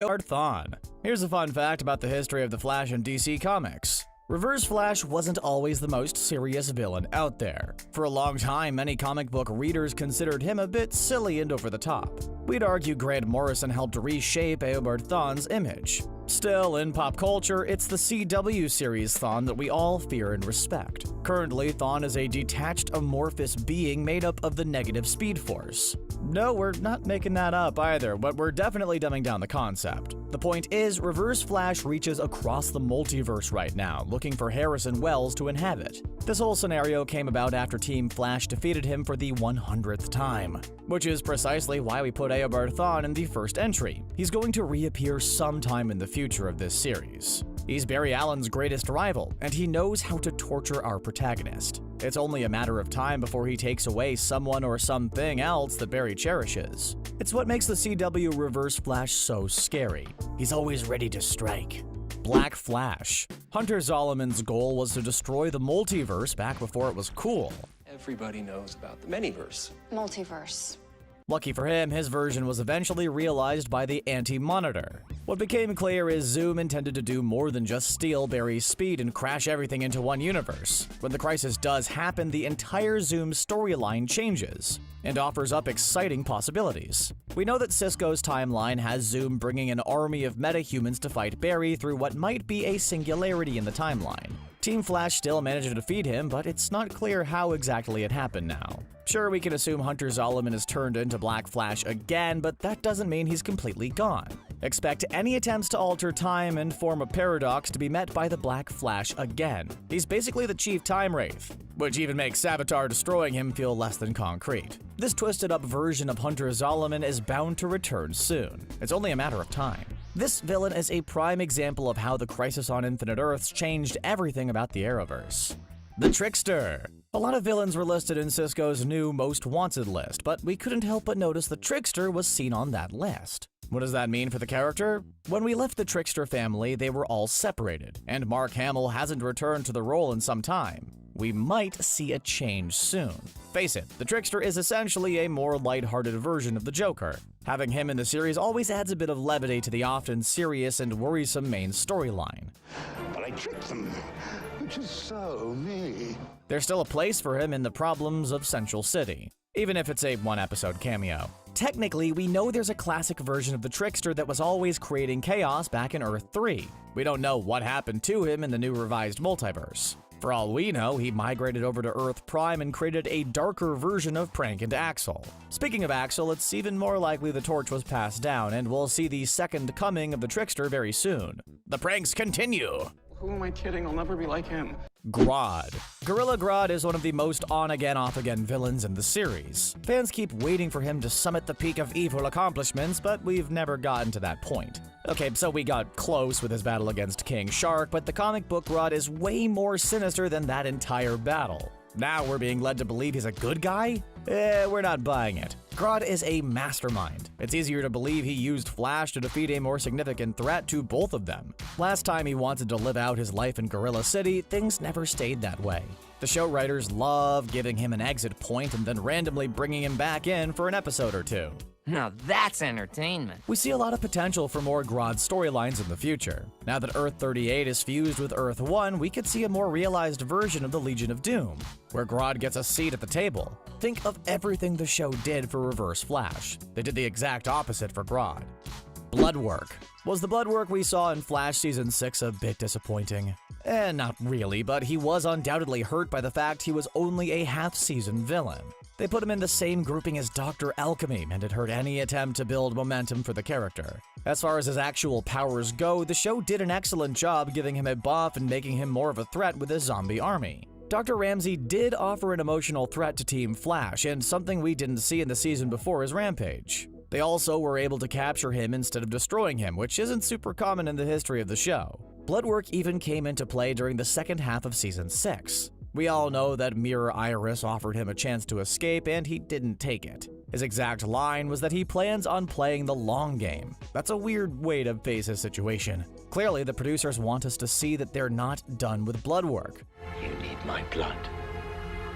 Thawne. Here's a fun fact about the history of the Flash in DC Comics. Reverse Flash wasn't always the most serious villain out there. For a long time, many comic book readers considered him a bit silly and over the top. We'd argue Grant Morrison helped reshape Eobard Thawne's image. Still, in pop culture, it's the CW series Thawne that we all fear and respect. Currently, Thawne is a detached, amorphous being made up of the negative Speed Force. No, we're not making that up either, but we're definitely dumbing down the concept. The point is, Reverse Flash reaches across the multiverse right now, looking for Harrison Wells to inhabit. This whole scenario came about after Team Flash defeated him for the 100th time, which is precisely why we put Eobard Thawne in the first entry. He's going to reappear sometime in the future of this series. He's Barry Allen's greatest rival, and he knows how to torture our protagonist. It's only a matter of time before he takes away someone or something else that Barry cherishes. It's what makes the CW Reverse Flash so scary. He's always ready to strike. Black Flash. Hunter Zolomon's goal was to destroy the multiverse back before it was cool. Everybody knows about the manyverse. Multiverse. Lucky for him, his version was eventually realized by the Anti-Monitor. What became clear is Zoom intended to do more than just steal Barry's speed and crash everything into one universe. When the crisis does happen, the entire Zoom storyline changes and offers up exciting possibilities. We know that Cisco's timeline has Zoom bringing an army of metahumans to fight Barry through what might be a singularity in the timeline. Team Flash still managed to defeat him, but it's not clear how exactly it happened now. Sure, we can assume Hunter Zolomon is turned into Black Flash again, but that doesn't mean he's completely gone. Expect any attempts to alter time and form a paradox to be met by the Black Flash again. He's basically the Chief Time Wraith, which even makes Savitar destroying him feel less than concrete. This twisted up version of Hunter Zolomon is bound to return soon. It's only a matter of time. This villain is a prime example of how the Crisis on Infinite Earths changed everything about the Arrowverse. The Trickster. A lot of villains were listed in Cisco's new Most Wanted list, but we couldn't help but notice the Trickster was seen on that list. What does that mean for the character? When we left the Trickster family, they were all separated, and Mark Hamill hasn't returned to the role in some time. We might see a change soon. Face it, the Trickster is essentially a more lighthearted version of the Joker. Having him in the series always adds a bit of levity to the often serious and worrisome main storyline. But I tricked them, which is so me. There's still a place for him in the problems of Central City, even if it's a one-episode cameo. Technically, we know there's a classic version of the Trickster that was always creating chaos back in Earth 3. We don't know what happened to him in the new revised multiverse. For all we know, he migrated over to Earth Prime and created a darker version of Prank and Axel. Speaking of Axel, it's even more likely the torch was passed down, and we'll see the second coming of the Trickster very soon. The pranks continue! Who am I kidding? I'll never be like him. Grodd. Gorilla Grodd is one of the most on-again, off-again villains in the series. Fans keep waiting for him to summit the peak of evil accomplishments, but we've never gotten to that point. Okay, so we got close with his battle against King Shark, but the comic book Grodd is way more sinister than that entire battle. Now we're being led to believe he's a good guy? We're not buying it. Grodd is a mastermind. It's easier to believe he used Flash to defeat a more significant threat to both of them. Last time he wanted to live out his life in Gorilla City, things never stayed that way. The show writers love giving him an exit point and then randomly bringing him back in for an episode or two. Now that's entertainment. We see a lot of potential for more Grodd storylines in the future. Now that Earth 38 is fused with Earth 1, we could see a more realized version of the Legion of Doom, where Grodd gets a seat at the table. Think of everything the show did for Reverse Flash. They did the exact opposite for Grodd. Bloodwork. Was the bloodwork we saw in Flash Season 6 a bit disappointing? Not really, but he was undoubtedly hurt by the fact he was only a half-season villain. They put him in the same grouping as Dr. Alchemy, and it hurt any attempt to build momentum for the character. As far as his actual powers go, the show did an excellent job giving him a buff and making him more of a threat with his zombie army. Dr. Ramsey did offer an emotional threat to Team Flash, and something we didn't see in the season before his rampage. They also were able to capture him instead of destroying him, which isn't super common in the history of the show. Bloodwork even came into play during the second half of Season 6. We all know that Mirror Iris offered him a chance to escape, and he didn't take it. His exact line was that he plans on playing the long game. That's a weird way to face his situation. Clearly, the producers want us to see that they're not done with Bloodwork. You need my blood.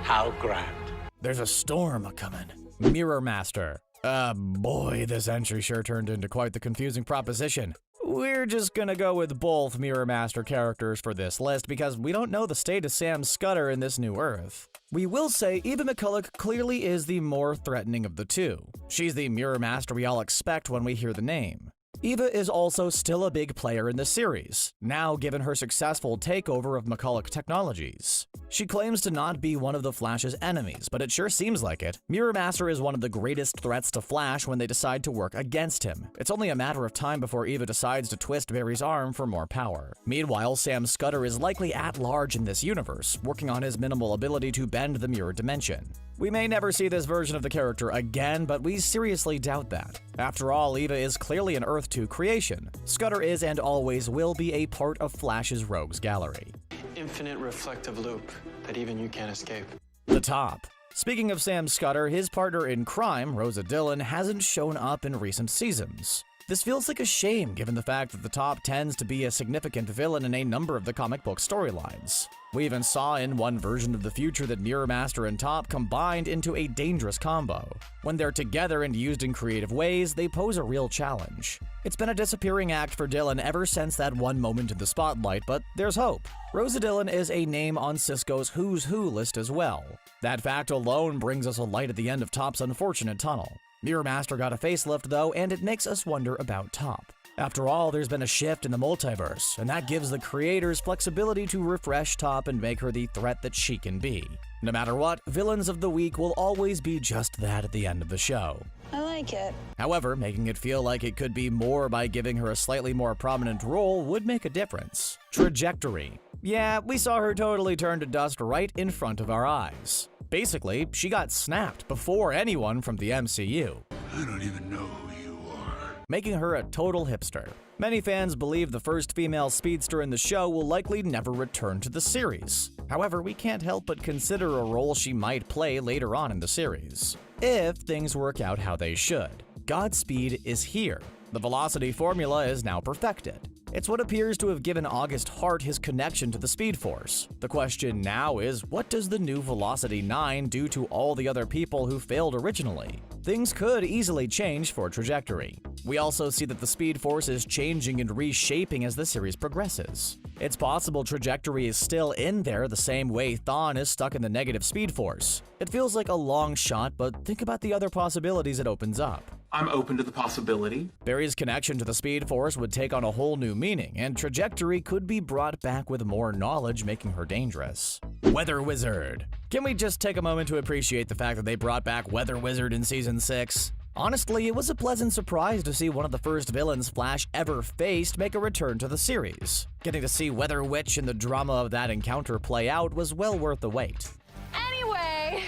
How grand. There's a storm a-comin'. Mirror Master. Boy, this entry sure turned into quite the confusing proposition. We're just gonna go with both Mirror Master characters for this list because we don't know the state of Sam Scudder in this new Earth. We will say Eva McCulloch clearly is the more threatening of the two. She's the Mirror Master we all expect when we hear the name. Eva is also still a big player in the series, now given her successful takeover of McCulloch Technologies. She claims to not be one of the Flash's enemies, but it sure seems like it. Mirror Master is one of the greatest threats to Flash when they decide to work against him. It's only a matter of time before Eva decides to twist Barry's arm for more power. Meanwhile, Sam Scudder is likely at large in this universe, working on his minimal ability to bend the mirror dimension. We may never see this version of the character again, but we seriously doubt that. After all, Eva is clearly an Earth 2 creation. Scudder is and always will be a part of Flash's rogues gallery. Infinite reflective loop that even you can't escape. The Top. Speaking of Sam Scudder, his partner in crime, Rosa Dillon, hasn't shown up in recent seasons. This feels like a shame given the fact that the Top tends to be a significant villain in a number of the comic book storylines. We even saw in one version of the future that Mirror Master and Top combined into a dangerous combo. When they're together and used in creative ways, they pose a real challenge. It's been a disappearing act for Dillon ever since that one moment in the spotlight, but there's hope. Rosa Dillon is a name on Cisco's Who's Who list as well. That fact alone brings us a light at the end of Top's unfortunate tunnel. Mirror Master got a facelift though, and it makes us wonder about Top. After all, there's been a shift in the multiverse, and that gives the creators flexibility to refresh Top and make her the threat that she can be. No matter what, Villains of the Week will always be just that at the end of the show. I like it. However, making it feel like it could be more by giving her a slightly more prominent role would make a difference. Trajectory. Yeah, we saw her totally turn to dust right in front of our eyes. Basically, she got snapped before anyone from the MCU. I don't even know who you are. Making her a total hipster. Many fans believe the first female speedster in the show will likely never return to the series. However, we can't help but consider a role she might play later on in the series, if things work out how they should. Godspeed is here. The velocity formula is now perfected. It's what appears to have given August Hart his connection to the Speed Force. The question now is, what does the new Velocity 9 do to all the other people who failed originally? Things could easily change for Trajectory. We also see that the Speed Force is changing and reshaping as the series progresses. It's possible Trajectory is still in there the same way Thawne is stuck in the negative Speed Force. It feels like a long shot, but think about the other possibilities it opens up. I'm open to the possibility. Barry's connection to the Speed Force would take on a whole new meaning, and Trajectory could be brought back with more knowledge, making her dangerous. Weather Wizard. Can we just take a moment to appreciate the fact that they brought back Weather Wizard in Season 6? Honestly, it was a pleasant surprise to see one of the first villains Flash ever faced make a return to the series. Getting to see Weather Witch and the drama of that encounter play out was well worth the wait. Anyway,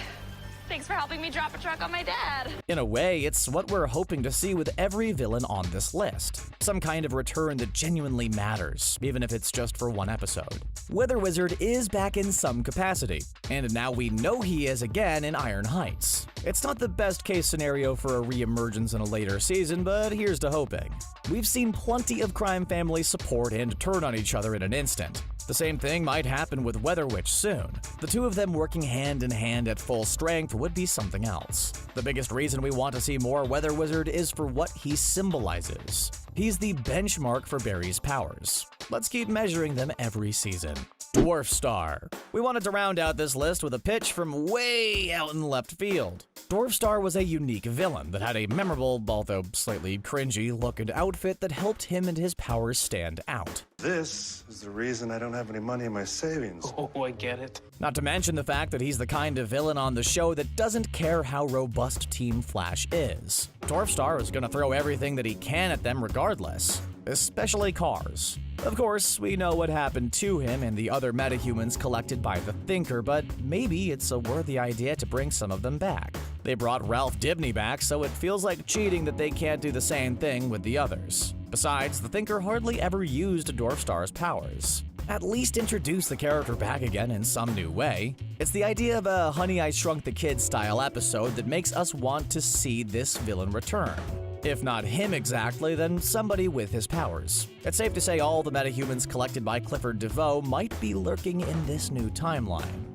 thanks for helping me drop a truck on my dad. In a way, it's what we're hoping to see with every villain on this list. Some kind of return that genuinely matters, even if it's just for one episode. Weather Wizard is back in some capacity, and now we know he is again in Iron Heights. It's not the best case scenario for a re-emergence in a later season, but here's to hoping. We've seen plenty of crime families support and turn on each other in an instant. The same thing might happen with Weather Witch soon. The two of them working hand in hand at full strength would be something else. The biggest reason we want to see more Weather Wizard is for what he symbolizes. He's the benchmark for Barry's powers. Let's keep measuring them every season. Dwarf Star. We wanted to round out this list with a pitch from way out in left field. Dwarf Star was a unique villain that had a memorable, although slightly cringy, look and outfit that helped him and his powers stand out. This is the reason I don't have any money in my savings. Oh, I get it. Not to mention the fact that he's the kind of villain on the show that doesn't care how robust Team Flash is. Dwarf Star is gonna throw everything that he can at them regardless, especially cars. Of course, we know what happened to him and the other metahumans collected by the Thinker, but maybe it's a worthy idea to bring some of them back. They brought Ralph Dibny back, so it feels like cheating that they can't do the same thing with the others. Besides, the Thinker hardly ever used Dwarf Star's powers. At least introduce the character back again in some new way. It's the idea of a Honey, I Shrunk the Kids style episode that makes us want to see this villain return. If not him exactly, then somebody with his powers. It's safe to say all the metahumans collected by Clifford DeVoe might be lurking in this new timeline.